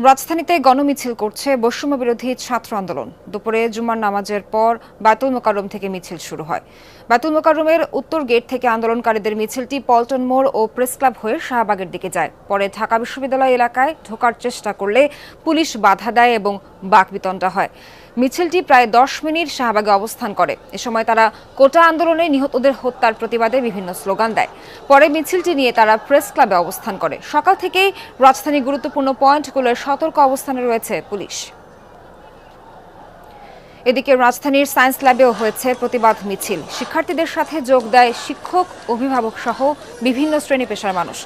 রাজধানীতে গণমিছিল করছে বৈষম্য বিরোধী ছাত্র আন্দোলন। দুপুরে জুমার নামাজের পর বায়তুল মোকাররম থেকে মিছিল শুরু হয়। বায়তুল মোকাররমের উত্তর গেট থেকে আন্দোলনকারীদের মিছিলটি পল্টন মোড় ও প্রেস ক্লাব হয়ে শাহবাগের দিকে যায়। পরে ঢাকা বিশ্ববিদ্যালয় এলাকায় ঢোকার চেষ্টা করলে পুলিশ বাধা দেয় এবং বাকবিতণ্ডা হয়। মিছিলটি প্রায় 10 মিনিট শাহবাগে অবস্থান করে। এ সময় তারা কোটা আন্দোলনে নিহতদের হত্যার প্রতিবাদে বিভিন্ন স্লোগান দেয়। পরে মিছিলটি নিয়ে তারা প্রেস ক্লাবে অবস্থান করে। সকাল থেকেই রাজধানীর গুরুত্বপূর্ণ পয়েন্টগুলোর সতর্ক অবস্থানে রয়েছে পুলিশ। এদিকে রাজধানীর সায়েন্স ল্যাবেও হয়েছে প্রতিবাদ মিছিল। শিক্ষার্থীদের সাথে যোগ দেয় শিক্ষক, অভিভাবক সহ বিভিন্ন শ্রেণী পেশার মানুষ।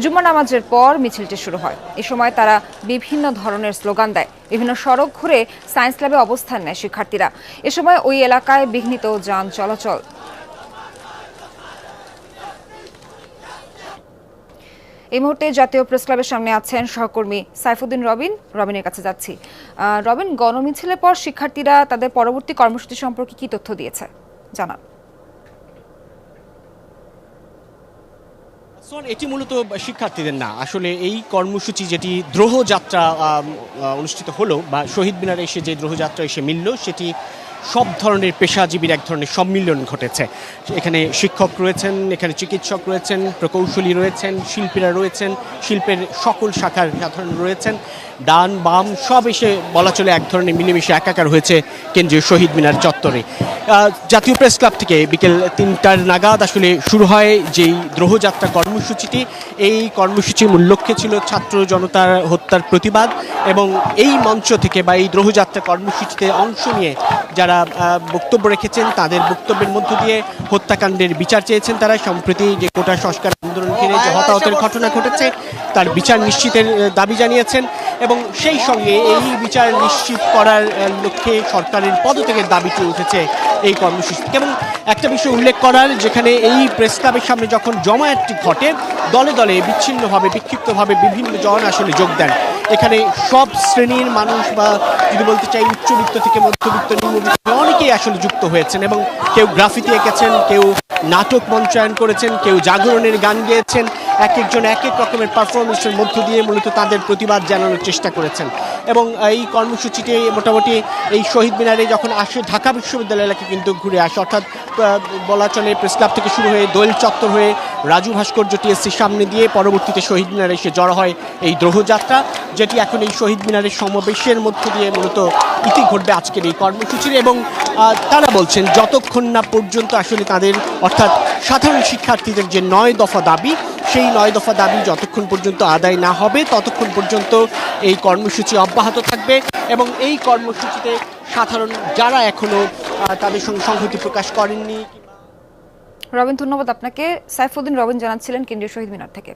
জুমা নামাজের পর মিছিলটি শুরু হয়। এ সময় তারা বিভিন্ন ধরনের স্লোগান দেয়। বিভিন্ন সড়ক ঘুরে সায়েন্স ল্যাবে অবস্থান নেয় শিক্ষার্থীরা। এ সময় ওই এলাকায় বিঘ্নিত যান চলাচল। এই মুহূর্তে জাতীয় প্রেস ক্লাবের সামনে আছেন সহকর্মী সাইফুদ্দিন রবিনের কাছে যাচ্ছি। রবিন, গণমিছিলের পর শিক্ষার্থীরা তাদের পরবর্তী কর্মসূচি সম্পর্কে কি তথ্য দিয়েছে জানান। এটি মূলত শিক্ষার্থীদের না, আসলে এই কর্মসূচি যেটি দ্রোহ যাত্রা অনুষ্ঠিত হলো বা শহীদ মিনারে এসে যে দ্রোহ যাত্রা এসে মিলল, সেটি সব ধরনের পেশাজীবীর এক ধরনের সম্মিলন ঘটেছে। এখানে শিক্ষক রয়েছেন, এখানে চিকিৎসক রয়েছেন, প্রকৌশলী রয়েছেন, শিল্পীরা রয়েছেন, শিল্পের সকল শাখার সাধারণ রয়েছেন, ডান বাম সব এসে বলা চলে এক ধরনের মিলেমিশে একাকার হয়েছে কেন্দ্রীয় শহীদ মিনার চত্বরে। জাতীয় প্রেস ক্লাব থেকে বিকেল 3টার নাগাদ আসলে শুরু হয় যেই দ্রোহযাত্রা কর্মসূচিটি। এই কর্মসূচির মূল লক্ষ্যে ছিল ছাত্র জনতার হত্যার প্রতিবাদ, এবং এই মঞ্চ থেকে বা এই দ্রোহযাত্রা কর্মসূচিতে অংশ নিয়ে যারা বক্তব্য রেখেছেন তাদের বক্তব্যের মধ্য দিয়ে হত্যাকাণ্ডের বিচার চেয়েছেন। তারা সম্প্রতি যে কোটা সংস্কার আন্দোলন ঘিরে যে হতাহতের ঘটনা ঘটেছে তার বিচার নিশ্চিতের দাবি জানিয়েছেন, এবং সেই সঙ্গে এই বিচার নিশ্চিত করার লক্ষ্যে সরকারের পদত্যাগের দাবিটি উঠেছে এই কর্মসূচি। এবং একটা বিষয় উল্লেখ করার, যেখানে এই প্রেস ক্লাবের সামনে যখন জমায়েতটি ঘটে, দলে দলে বিচ্ছিন্নভাবে বিক্ষিপ্তভাবে বিভিন্ন জন আসলে যোগ দেন। এখানে সব শ্রেণীর মানুষ, বা যদি বলতে চাই উচ্চবিত্ত থেকে মধ্যবিত্ত, নিম্নবিত্ত, অনেকেই আসলে যুক্ত হয়েছেন, এবং কেউ গ্রাফিতি এঁকেছেন, কেউ নাটক মঞ্চায়ন করেছেন, কেউ জাগরণের গান গেয়েছেন। এক একজন এক এক রকমের পারফরমেন্সের মধ্য দিয়ে মূলত তাদের প্রতিবাদ জানানোর চেষ্টা করেছেন। এবং এই কর্মসূচিটি মোটামুটি এই শহীদ মিনারে যখন আসে, ঢাকা বিশ্ববিদ্যালয় এলাকা কিন্তু ঘুরে আসে, অর্থাৎ বলা চলে প্রেস ক্লাব থেকে শুরু হয়ে দোয়েল চত্বর হয়ে রাজু ভাস্কর্য টিএসসির সামনে দিয়ে পরবর্তীতে শহীদ মিনারে এসে জড়ো হয় এই দ্রোহযাত্রা, যেটি এখন এই শহীদ মিনারের সমাবেশের মধ্য দিয়ে মূলত ইতি ঘটবে আজকের এই কর্মসূচির। এবং তারা বলছেন যতক্ষণ না পর্যন্ত আসলে তাদের, অর্থাৎ সাধারণ শিক্ষার্থীদের যে 9 দফা দাবি, সেই 9 দফা দাবি যতক্ষণ পর্যন্ত আদায় না হবে ততক্ষণ পর্যন্ত এই কর্মসূচি অব্যাহত থাকবে। এবং এই কর্মসূচিতে সাধারণ যারা এখনো তাদের সঙ্গে সংহতি প্রকাশ করেননি। রবিন, ধন্যবাদ আপনাকে। সাইফুদ্দিন জানাচ্ছিলেন কেন্দ্রীয় শহীদ মিনার থেকে।